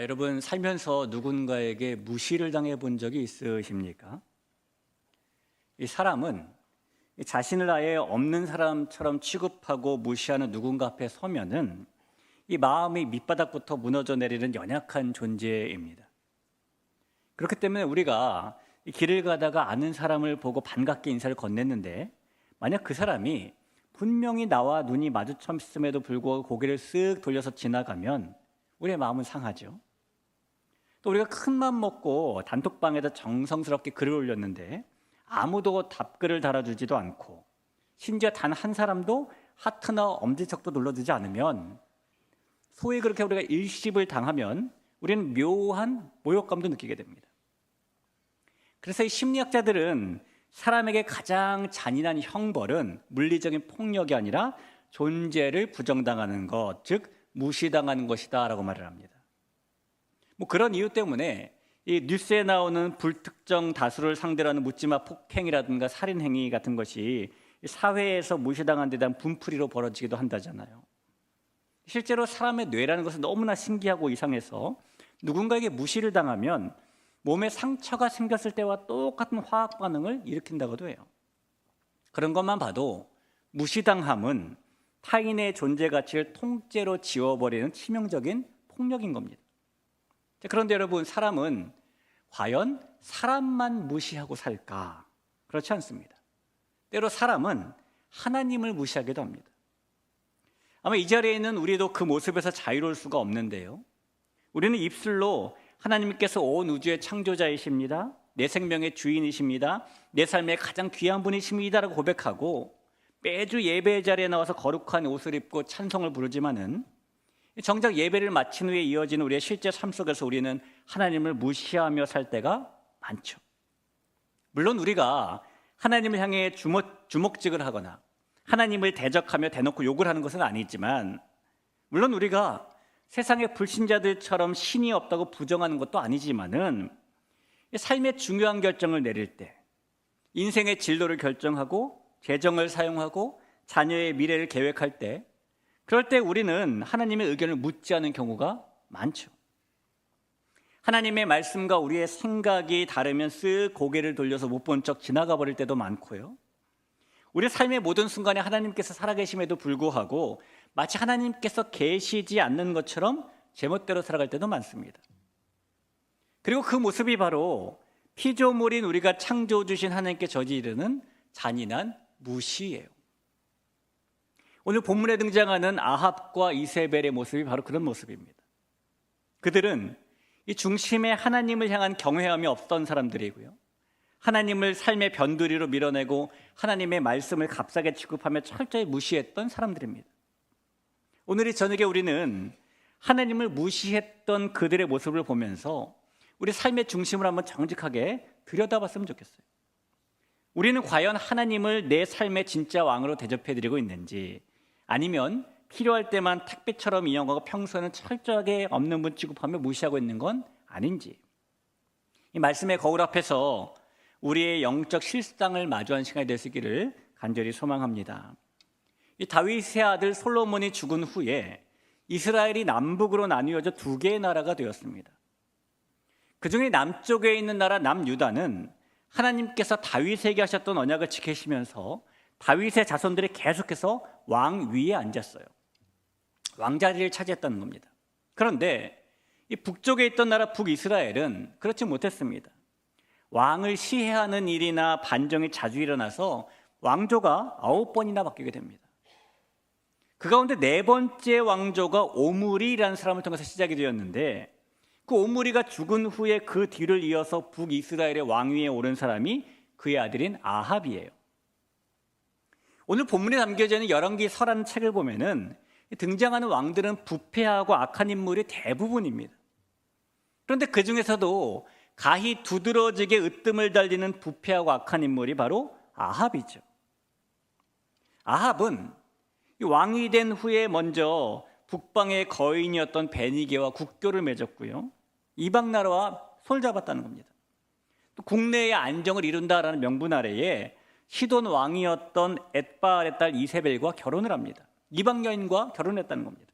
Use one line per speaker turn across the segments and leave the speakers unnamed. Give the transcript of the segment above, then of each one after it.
여러분 살면서 누군가에게 무시를 당해 본 적이 있으십니까? 이 사람은 자신을 아예 없는 사람처럼 취급하고 무시하는 누군가 앞에 서면은 이 마음이 밑바닥부터 무너져 내리는 연약한 존재입니다. 그렇기 때문에 우리가 이 길을 가다가 아는 사람을 보고 반갑게 인사를 건넸는데 만약 그 사람이 분명히 나와 눈이 마주쳤음에도 불구하고 고개를 쓱 돌려서 지나가면 우리의 마음은 상하죠. 또 우리가 큰 맘 먹고 단톡방에다 정성스럽게 글을 올렸는데 아무도 답글을 달아주지도 않고 심지어 단 한 사람도 하트나 엄지척도 눌러주지 않으면 소위 그렇게 우리가 일십을 당하면 우리는 묘한 모욕감도 느끼게 됩니다. 그래서 이 심리학자들은 사람에게 가장 잔인한 형벌은 물리적인 폭력이 아니라 존재를 부정당하는 것, 즉 무시당하는 것이다 라고 말을 합니다. 그런 이유 때문에 이 뉴스에 나오는 불특정 다수를 상대로 하는 묻지마 폭행이라든가 살인행위 같은 것이 사회에서 무시당한 데 대한 분풀이로 벌어지기도 한다잖아요. 실제로 사람의 뇌라는 것은 너무나 신기하고 이상해서 누군가에게 무시를 당하면 몸에 상처가 생겼을 때와 똑같은 화학 반응을 일으킨다고도 해요. 그런 것만 봐도 무시당함은 타인의 존재 가치를 통째로 지워버리는 치명적인 폭력인 겁니다. 그런데 여러분, 사람은 과연 사람만 무시하고 살까? 그렇지 않습니다. 때로 사람은 하나님을 무시하기도 합니다. 아마 이 자리에 있는 우리도 그 모습에서 자유로울 수가 없는데요. 우리는 입술로 하나님께서 온 우주의 창조자이십니다, 내 생명의 주인이십니다, 내 삶의 가장 귀한 분이십니다 라고 고백하고 매주 예배의 자리에 나와서 거룩한 옷을 입고 찬송을 부르지만은 정작 예배를 마친 후에 이어지는 우리의 실제 삶 속에서 우리는 하나님을 무시하며 살 때가 많죠. 물론 우리가 하나님을 향해 주먹질을 하거나 하나님을 대적하며 대놓고 욕을 하는 것은 아니지만, 물론 우리가 세상의 불신자들처럼 신이 없다고 부정하는 것도 아니지만은 삶의 중요한 결정을 내릴 때, 인생의 진로를 결정하고 재정을 사용하고 자녀의 미래를 계획할 때, 그럴 때 우리는 하나님의 의견을 묻지 않은 경우가 많죠. 하나님의 말씀과 우리의 생각이 다르면 쓱 고개를 돌려서 못 본 척 지나가 버릴 때도 많고요. 우리 삶의 모든 순간에 하나님께서 살아계심에도 불구하고 마치 하나님께서 계시지 않는 것처럼 제멋대로 살아갈 때도 많습니다. 그리고 그 모습이 바로 피조물인 우리가 창조해 주신 하나님께 저지르는 잔인한 무시예요. 오늘 본문에 등장하는 아합과 이세벨의 모습이 바로 그런 모습입니다. 그들은 이 중심에 하나님을 향한 경외함이 없던 사람들이고요, 하나님을 삶의 변두리로 밀어내고 하나님의 말씀을 값싸게 취급하며 철저히 무시했던 사람들입니다. 오늘 이 저녁에 우리는 하나님을 무시했던 그들의 모습을 보면서 우리 삶의 중심을 한번 정직하게 들여다봤으면 좋겠어요. 우리는 과연 하나님을 내 삶의 진짜 왕으로 대접해드리고 있는지, 아니면 필요할 때만 택배처럼 인용하고 평소에는 철저하게 없는 분 취급하며 무시하고 있는 건 아닌지, 이 말씀의 거울 앞에서 우리의 영적 실상을 마주한 시간이 될 수 있기를 간절히 소망합니다. 이 다윗의 아들 솔로몬이 죽은 후에 이스라엘이 남북으로 나뉘어져 두 개의 나라가 되었습니다. 그 중에 남쪽에 있는 나라 남유다는 하나님께서 다윗에게 하셨던 언약을 지키시면서 다윗의 자손들이 계속해서 왕 위에 앉았어요. 왕자리를 차지했다는 겁니다. 그런데 이 북쪽에 있던 나라 북이스라엘은 그렇지 못했습니다. 왕을 시해하는 일이나 반정이 자주 일어나서 왕조가 9번이나 바뀌게 됩니다. 그 가운데 4번째 왕조가 오므리라는 사람을 통해서 시작이 되었는데, 그 오므리가 죽은 후에 그 뒤를 이어서 북이스라엘의 왕위에 오른 사람이 그의 아들인 아합이에요. 오늘 본문에 담겨져 있는 열왕기서라는 책을 보면은 등장하는 왕들은 부패하고 악한 인물이 대부분입니다. 그런데 그 중에서도 가히 두드러지게 으뜸을 달리는 부패하고 악한 인물이 바로 아합이죠. 아합은 왕이 된 후에 먼저 북방의 거인이었던 베니게와 국교를 맺었고요, 이방 나라와 손을 잡았다는 겁니다. 또 국내의 안정을 이룬다라는 명분 아래에 시돈 왕이었던 엣바알의 딸 이세벨과 결혼을 합니다. 이방 여인과 결혼했다는 겁니다.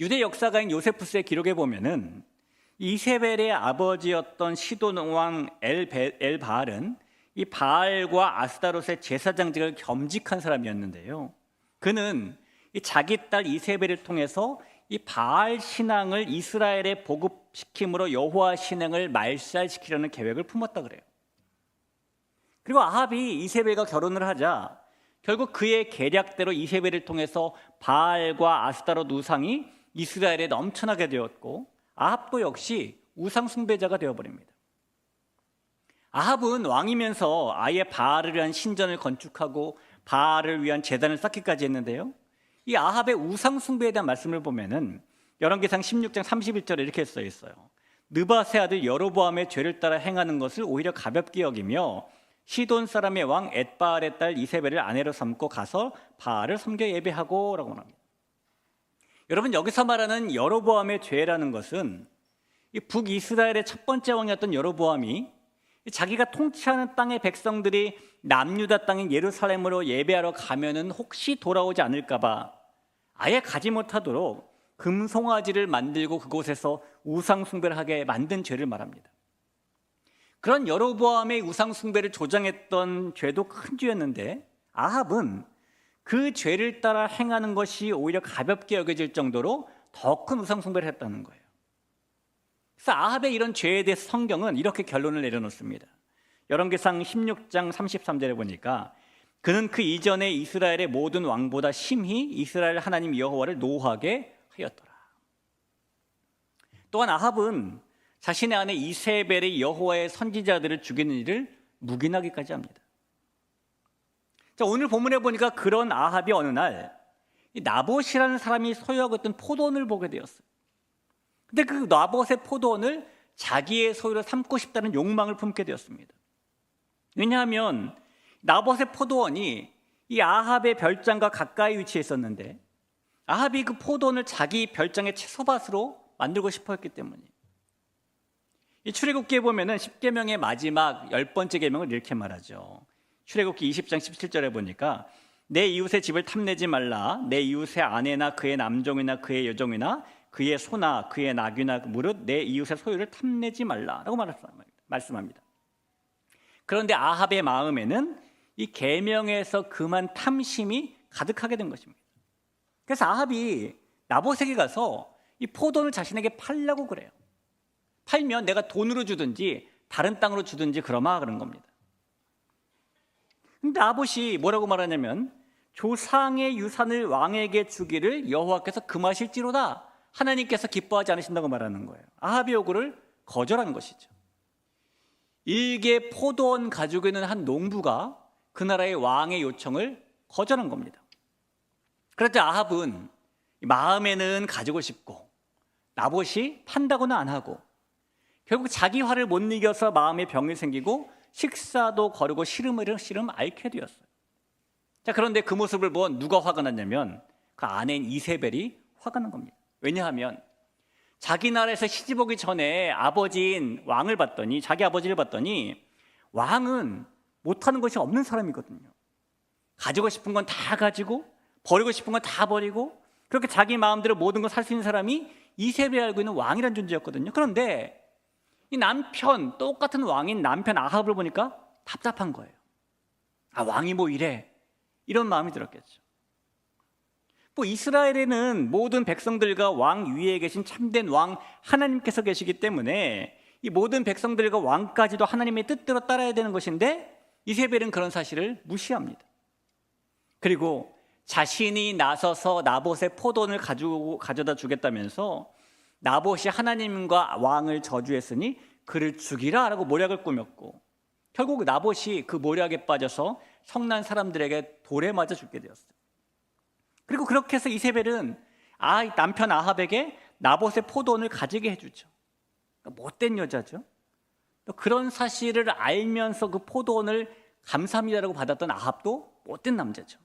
유대 역사가인 요세푸스의 기록에 보면은 이세벨의 아버지였던 시돈 왕 엘바알은 이 바알과 아스타롯의 제사장직을 겸직한 사람이었는데요. 그는 이 자기 딸 이세벨을 통해서 이 바알 신앙을 이스라엘에 보급시킴으로 여호와 신앙을 말살시키려는 계획을 품었다 그래요. 그리고 아합이 이세벨과 결혼을 하자 결국 그의 계략대로 이세벨을 통해서 바알과 아스타롯 우상이 이스라엘에 넘쳐나게 되었고, 아합도 역시 우상 숭배자가 되어버립니다. 아합은 왕이면서 아예 바알을 위한 신전을 건축하고 바알을 위한 제단을 쌓기까지 했는데요. 이 아합의 우상 숭배에 대한 말씀을 보면은 열왕기상 16장 31절에 이렇게 써 있어요. 느밧의 아들 여로보암의 죄를 따라 행하는 것을 오히려 가볍게 여기며 시돈 사람의 왕 엣바알의 딸 이세벨을 아내로 삼고 가서 바알을 섬겨 예배하고 라고 말합니다. 여러분, 여기서 말하는 여로보암의 죄라는 것은 이 북이스라엘의 첫 번째 왕이었던 여로보암이 자기가 통치하는 땅의 백성들이 남유다 땅인 예루살렘으로 예배하러 가면은 혹시 돌아오지 않을까 봐 아예 가지 못하도록 금송아지를 만들고 그곳에서 우상 숭배를 하게 만든 죄를 말합니다. 그런 여로보암의 우상 숭배를 조장했던 죄도 큰 죄였는데, 아합은 그 죄를 따라 행하는 것이 오히려 가볍게 여겨질 정도로 더 큰 우상 숭배를 했다는 거예요. 그래서 아합의 이런 죄에 대해서 성경은 이렇게 결론을 내려놓습니다. 열왕기상 16장 33절에 보니까 그는 그 이전에 이스라엘의 모든 왕보다 심히 이스라엘 하나님 여호와를 노하게 하였더라. 또한 아합은 자신의 아내 이세벨의 여호와의 선지자들을 죽이는 일을 묵인하기까지 합니다. 자, 오늘 본문에 보니까 그런 아합이 어느 날 이 나봇이라는 사람이 소유하고 있던 포도원을 보게 되었어요. 근데 그 나봇의 포도원을 자기의 소유로 삼고 싶다는 욕망을 품게 되었습니다. 왜냐하면 나봇의 포도원이 이 아합의 별장과 가까이 위치해 있었는데, 아합이 그 포도원을 자기 별장의 채소밭으로 만들고 싶어 했기 때문이에요. 이 출애굽기에 보면은 10계명의 마지막 10번째 계명을 이렇게 말하죠. 출애굽기 20장 17절에 보니까 내 이웃의 집을 탐내지 말라. 내 이웃의 아내나 그의 남종이나 그의 여종이나 그의 소나 그의 나귀나 무릇 내 이웃의 소유를 탐내지 말라라고 말씀합니다. 그런데 아합의 마음에는 이 계명에서 그만 탐심이 가득하게 된 것입니다. 그래서 아합이 나봇에게 가서 이 포도원을 자신에게 팔려고 그래요. 팔면 내가 돈으로 주든지 다른 땅으로 주든지 그러마 그런 겁니다. 근데 나봇이 뭐라고 말하냐면 조상의 유산을 왕에게 주기를 여호와께서 금하실지로다. 하나님께서 기뻐하지 않으신다고 말하는 거예요. 아합의 요구를 거절한 것이죠. 일개 포도원 가지고 있는 한 농부가 그 나라의 왕의 요청을 거절한 겁니다. 그런데 아합은 마음에는 가지고 싶고 나봇이 판다고는 안 하고 결국 자기 화를 못 이겨서 마음에 병이 생기고 식사도 거르고 시름을 앓게 되었어요. 자, 그런데 그 모습을 본 누가 화가 났냐면 그 아내인 이세벨이 화가 난 겁니다. 왜냐하면 자기 나라에서 시집 오기 전에 아버지인 왕을 봤더니, 자기 아버지를 봤더니 왕은 못하는 것이 없는 사람이거든요. 가지고 싶은 건 다 가지고 버리고 싶은 건 다 버리고 그렇게 자기 마음대로 모든 걸 살 수 있는 사람이 이세벨이 알고 있는 왕이라는 존재였거든요. 그런데 이 남편, 똑같은 왕인 남편 아합을 보니까 답답한 거예요. 아, 왕이 뭐 이래, 이런 마음이 들었겠죠. 뭐 이스라엘에는 모든 백성들과 왕 위에 계신 참된 왕 하나님께서 계시기 때문에 이 모든 백성들과 왕까지도 하나님의 뜻대로 따라야 되는 것인데 이세벨은 그런 사실을 무시합니다. 그리고 자신이 나서서 나봇의 포도원을 가져다 주겠다면서 나봇이 하나님과 왕을 저주했으니 그를 죽이라 라고 모략을 꾸몄고 결국 나봇이 그 모략에 빠져서 성난 사람들에게 돌에 맞아 죽게 되었어요. 그리고 그렇게 해서 이세벨은 남편 아합에게 나봇의 포도원을 가지게 해주죠. 그러니까 못된 여자죠. 또 그런 사실을 알면서 그 포도원을 감사합니다라고 받았던 아합도 못된 남자죠.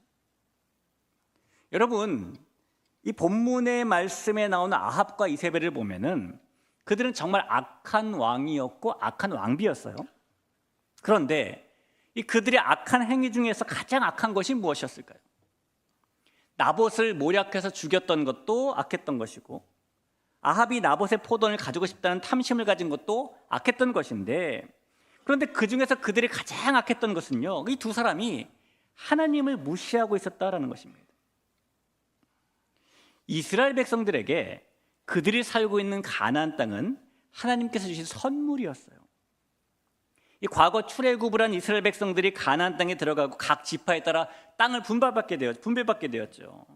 여러분, 이 본문의 말씀에 나오는 아합과 이세벨을 보면은 그들은 정말 악한 왕이었고 악한 왕비였어요. 그런데 이 그들의 악한 행위 중에서 가장 악한 것이 무엇이었을까요? 나봇을 모략해서 죽였던 것도 악했던 것이고, 아합이 나봇의 포도원을 가지고 싶다는 탐심을 가진 것도 악했던 것인데, 그런데 그 중에서 그들이 가장 악했던 것은요, 이 두 사람이 하나님을 무시하고 있었다라는 것입니다. 이스라엘 백성들에게 그들이 살고 있는 가나안 땅은 하나님께서 주신 선물이었어요. 이 과거 출애굽을 한 이스라엘 백성들이 가나안 땅에 들어가고 각 지파에 따라 땅을 분배받게 되었죠.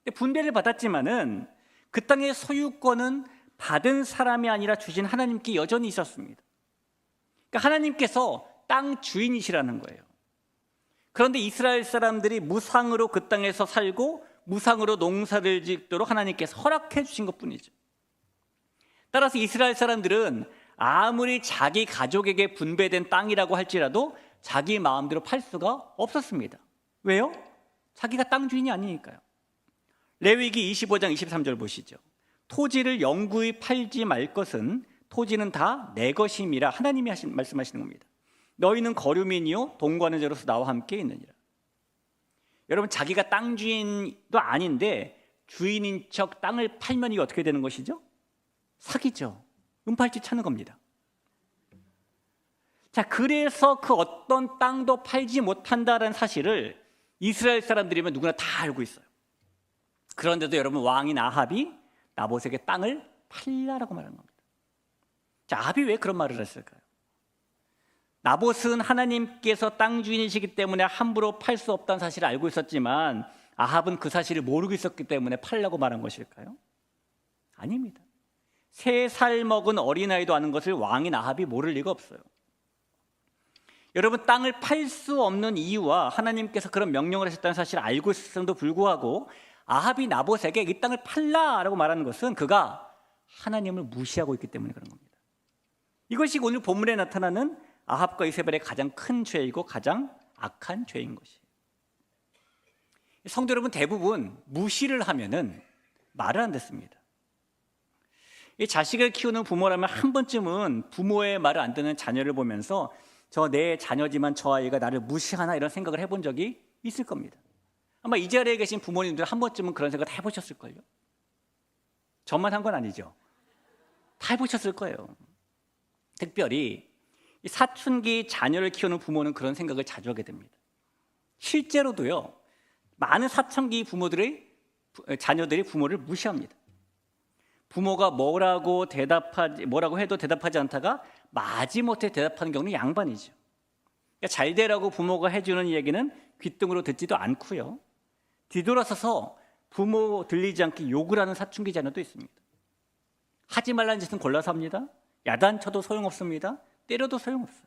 근데 분배를 받았지만은 그 땅의 소유권은 받은 사람이 아니라 주신 하나님께 여전히 있었습니다. 그러니까 하나님께서 땅 주인이시라는 거예요. 그런데 이스라엘 사람들이 무상으로 그 땅에서 살고 무상으로 농사를 짓도록 하나님께서 허락해 주신 것뿐이죠. 따라서 이스라엘 사람들은 아무리 자기 가족에게 분배된 땅이라고 할지라도 자기 마음대로 팔 수가 없었습니다. 왜요? 자기가 땅 주인이 아니니까요. 레위기 25장 23절 보시죠. 토지를 영구히 팔지 말 것은 토지는 다 내 것임이라 하나님이 말씀하시는 겁니다. 너희는 거류민이요 동거하는 자로서 나와 함께 있느니라. 여러분, 자기가 땅 주인도 아닌데 주인인 척 땅을 팔면 이게 어떻게 되는 것이죠? 사기죠. 은팔찌 차는 겁니다. 자, 그래서 그 어떤 땅도 팔지 못한다는 사실을 이스라엘 사람들이면 누구나 다 알고 있어요. 그런데도 여러분, 왕인 아합이 나봇에게 땅을 팔라라고 말하는 겁니다. 자, 아합이 왜 그런 말을 했을까요? 나봇은 하나님께서 땅 주인이시기 때문에 함부로 팔 수 없다는 사실을 알고 있었지만 아합은 그 사실을 모르고 있었기 때문에 팔라고 말한 것일까요? 아닙니다. 3살 먹은 어린아이도 아는 것을 왕인 아합이 모를 리가 없어요. 여러분, 땅을 팔 수 없는 이유와 하나님께서 그런 명령을 하셨다는 사실을 알고 있었음에도 불구하고 아합이 나봇에게 이 땅을 팔라라고 말하는 것은 그가 하나님을 무시하고 있기 때문에 그런 겁니다. 이것이 오늘 본문에 나타나는 아합과 이세벨의 가장 큰 죄이고 가장 악한 죄인 것이에요. 성도 여러분, 대부분 무시를 하면은 말을 안 듣습니다. 이 자식을 키우는 부모라면 한 번쯤은 부모의 말을 안 듣는 자녀를 보면서 저 내 자녀지만 저 아이가 나를 무시하나 이런 생각을 해본 적이 있을 겁니다. 아마 이 자리에 계신 부모님들 한 번쯤은 그런 생각 다 해보셨을걸요. 저만 한 건 아니죠. 다 해보셨을 거예요. 특별히 이 사춘기 자녀를 키우는 부모는 그런 생각을 자주 하게 됩니다. 실제로도요, 많은 사춘기 자녀들이 부모를 무시합니다. 부모가 뭐라고 해도 대답하지 않다가 마지못해 대답하는 경우는 양반이죠. 그러니까 잘 되라고 부모가 해주는 얘기는 귓등으로 듣지도 않고요, 뒤돌아서서 부모 들리지 않게 욕을 하는 사춘기 자녀도 있습니다. 하지 말라는 짓은 골라서 합니다. 야단쳐도 소용없습니다. 때려도 소용없어요.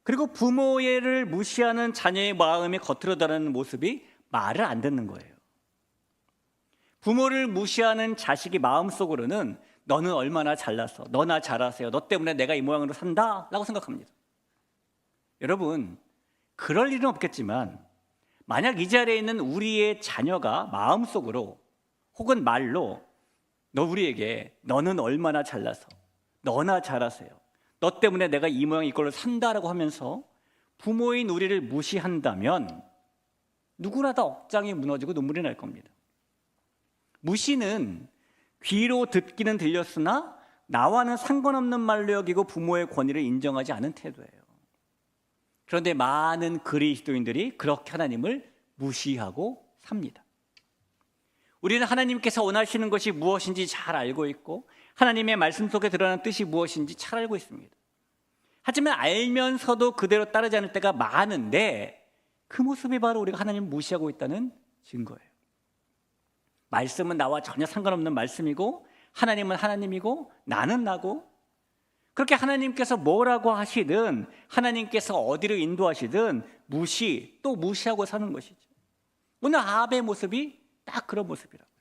그리고 부모를 무시하는 자녀의 마음이 겉으로 드러나는 모습이 말을 안 듣는 거예요. 부모를 무시하는 자식이 마음속으로는 너는 얼마나 잘났어, 너나 잘하세요, 너 때문에 내가 이 모양으로 산다 라고 생각합니다. 여러분, 그럴 일은 없겠지만 만약 이 자리에 있는 우리의 자녀가 마음속으로 혹은 말로 우리에게 너는 얼마나 잘나서, 너나 잘하세요, 너 때문에 내가 이 모양 이꼴로 산다라고 하면서 부모인 우리를 무시한다면 누구나 다 억장이 무너지고 눈물이 날 겁니다. 무시는 귀로 듣기는 들렸으나 나와는 상관없는 말로 여기고 부모의 권위를 인정하지 않은 태도예요. 그런데 많은 그리스도인들이 그렇게 하나님을 무시하고 삽니다. 우리는 하나님께서 원하시는 것이 무엇인지 잘 알고 있고 하나님의 말씀 속에 드러나는 뜻이 무엇인지 잘 알고 있습니다. 하지만 알면서도 그대로 따르지 않을 때가 많은데 그 모습이 바로 우리가 하나님을 무시하고 있다는 증거예요. 말씀은 나와 전혀 상관없는 말씀이고 하나님은 하나님이고 나는 나고, 그렇게 하나님께서 뭐라고 하시든 하나님께서 어디로 인도하시든 또 무시하고 사는 것이죠. 오늘 아합의 모습이 딱 그런 모습이라고요.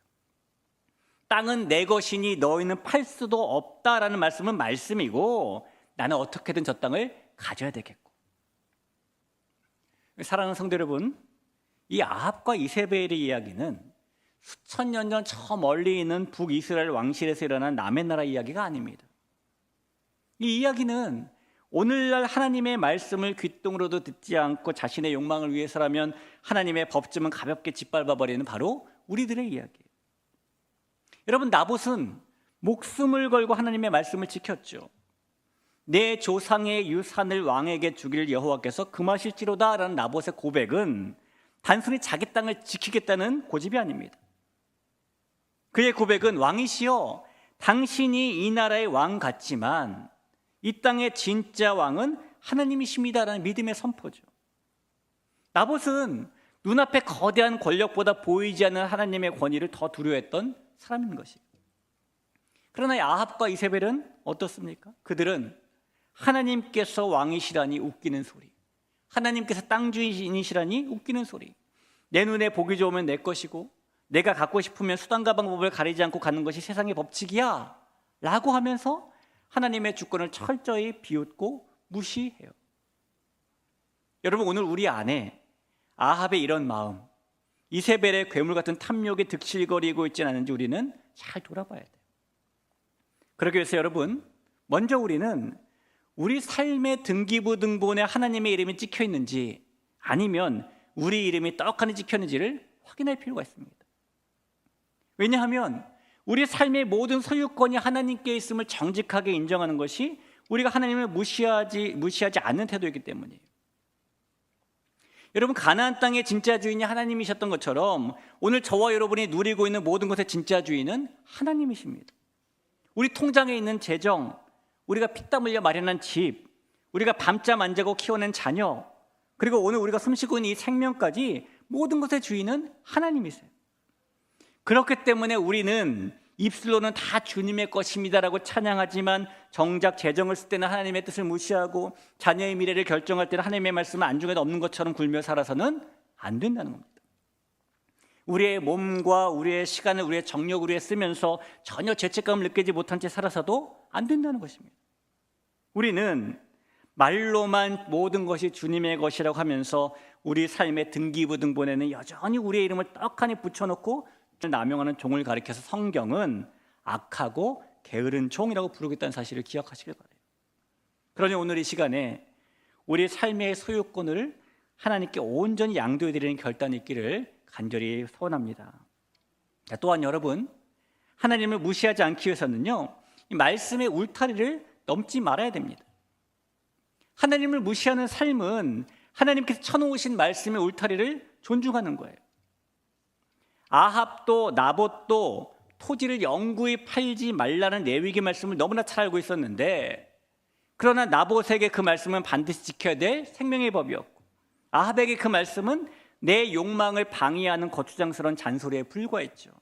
땅은 내 것이니 너희는 팔 수도 없다라는 말씀은 말씀이고 나는 어떻게든 저 땅을 가져야 되겠고. 사랑하는 성도 여러분, 이 아합과 이세벨의 이야기는 수천 년 전 저 멀리 있는 북이스라엘 왕실에서 일어난 남의 나라 이야기가 아닙니다. 이 이야기는 오늘날 하나님의 말씀을 귓등으로도 듣지 않고 자신의 욕망을 위해서라면 하나님의 법쯤은 가볍게 짓밟아버리는 바로 우리들의 이야기예요. 여러분, 나봇은 목숨을 걸고 하나님의 말씀을 지켰죠. 내 조상의 유산을 왕에게 주기를 여호와께서 금하실지로다 라는 나봇의 고백은 단순히 자기 땅을 지키겠다는 고집이 아닙니다. 그의 고백은 왕이시여, 당신이 이 나라의 왕 같지만 이 땅의 진짜 왕은 하나님이십니다라는 믿음의 선포죠. 나봇은 눈앞에 거대한 권력보다 보이지 않는 하나님의 권위를 더 두려워했던 사람인 것이에요. 그러나 아합과 이세벨은 어떻습니까? 그들은 하나님께서 왕이시라니 웃기는 소리, 하나님께서 땅 주인이시라니 웃기는 소리, 내 눈에 보기 좋으면 내 것이고 내가 갖고 싶으면 수단과 방법을 가리지 않고 가는 것이 세상의 법칙이야 라고 하면서 하나님의 주권을 철저히 비웃고 무시해요. 여러분, 오늘 우리 안에 아합의 이런 마음, 이세벨의 괴물 같은 탐욕에 득실거리고 있지 않은지 우리는 잘 돌아봐야 돼요. 그러기 위해서 여러분, 먼저 우리는 우리 삶의 등기부등본에 하나님의 이름이 찍혀 있는지 아니면 우리 이름이 떡하니 찍혀 있는지를 확인할 필요가 있습니다. 왜냐하면 우리 삶의 모든 소유권이 하나님께 있음을 정직하게 인정하는 것이 우리가 하나님을 무시하지 않는 태도이기 때문이에요. 여러분, 가나안 땅의 진짜 주인이 하나님이셨던 것처럼 오늘 저와 여러분이 누리고 있는 모든 것의 진짜 주인은 하나님이십니다. 우리 통장에 있는 재정, 우리가 피땀 흘려 마련한 집, 우리가 밤잠 안 자고 키워낸 자녀, 그리고 오늘 우리가 숨쉬고 있는 이 생명까지 모든 것의 주인은 하나님이세요. 그렇기 때문에 우리는 입술로는 다 주님의 것입니다라고 찬양하지만 정작 재정을 쓸 때는 하나님의 뜻을 무시하고 자녀의 미래를 결정할 때는 하나님의 말씀을 안중에 없는 것처럼 굴며 살아서는 안 된다는 겁니다. 우리의 몸과 우리의 시간을 우리의 정력을 위해 쓰면서 전혀 죄책감을 느끼지 못한 채 살아서도 안 된다는 것입니다. 우리는 말로만 모든 것이 주님의 것이라고 하면서 우리 삶의 등기부등본에는 여전히 우리의 이름을 떡하니 붙여놓고 남용하는 종을 가리켜서 성경은 악하고 게으른 종이라고 부르겠다는 사실을 기억하시길 바라요. 그러니 오늘 이 시간에 우리 삶의 소유권을 하나님께 온전히 양도해드리는 결단이 있기를 간절히 소원합니다. 또한 여러분, 하나님을 무시하지 않기 위해서는요, 이 말씀의 울타리를 넘지 말아야 됩니다. 하나님을 무시하는 삶은 하나님께서 쳐놓으신 말씀의 울타리를 존중하는 거예요. 아합도 나봇도 토지를 영구히 팔지 말라는 레위기 말씀을 너무나 잘 알고 있었는데, 그러나 나봇에게 그 말씀은 반드시 지켜야 될 생명의 법이었고, 아합에게 그 말씀은 내 욕망을 방해하는 거추장스러운 잔소리에 불과했죠.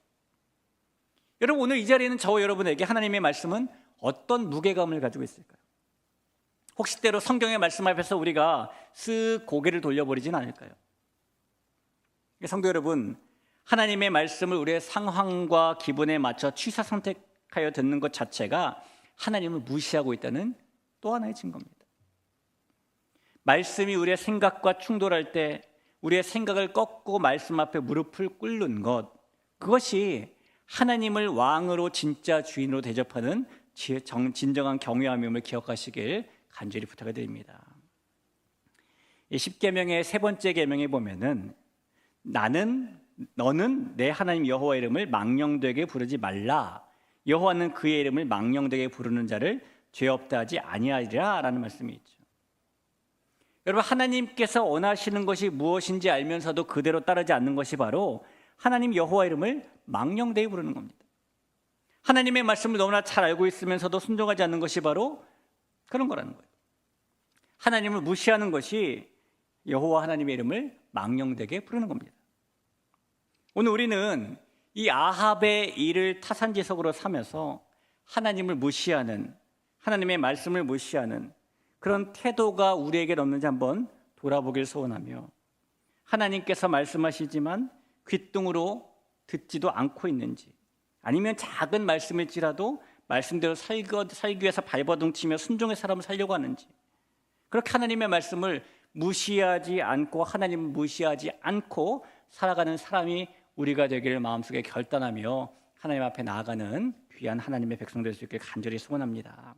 여러분, 오늘 이 자리에는 저와 여러분에게 하나님의 말씀은 어떤 무게감을 가지고 있을까요? 혹시 때로 성경의 말씀 앞에서 우리가 쓱 고개를 돌려버리진 않을까요? 성도 여러분, 하나님의 말씀을 우리의 상황과 기분에 맞춰 취사 선택하여 듣는 것 자체가 하나님을 무시하고 있다는 또 하나의 증거입니다. 말씀이 우리의 생각과 충돌할 때 우리의 생각을 꺾고 말씀 앞에 무릎을 꿇는 것, 그것이 하나님을 왕으로 진짜 주인으로 대접하는 진정한 경외함임을 기억하시길 간절히 부탁을 드립니다. 이 10계명의 세 번째 계명에 보면은 너는 내 하나님 여호와 이름을 망령되게 부르지 말라. 여호와는 그의 이름을 망령되게 부르는 자를 죄 없다 하지 아니하리라 라는 말씀이 있죠. 여러분, 하나님께서 원하시는 것이 무엇인지 알면서도 그대로 따르지 않는 것이 바로 하나님 여호와 이름을 망령되게 부르는 겁니다. 하나님의 말씀을 너무나 잘 알고 있으면서도 순종하지 않는 것이 바로 그런 거라는 거예요. 하나님을 무시하는 것이 여호와 하나님의 이름을 망령되게 부르는 겁니다. 오늘 우리는 이 아합의 일을 타산지석으로 삼아서 하나님을 무시하는, 하나님의 말씀을 무시하는 그런 태도가 우리에게 없는지 한번 돌아보길 소원하며, 하나님께서 말씀하시지만 귓등으로 듣지도 않고 있는지, 아니면 작은 말씀일지라도 말씀대로 살기 위해서 발버둥치며 순종의 사람을 살려고 하는지, 그렇게 하나님의 말씀을 무시하지 않고 하나님을 무시하지 않고 살아가는 사람이 우리가 되기를 마음속에 결단하며 하나님 앞에 나아가는 귀한 하나님의 백성 될 수 있기를 간절히 소원합니다.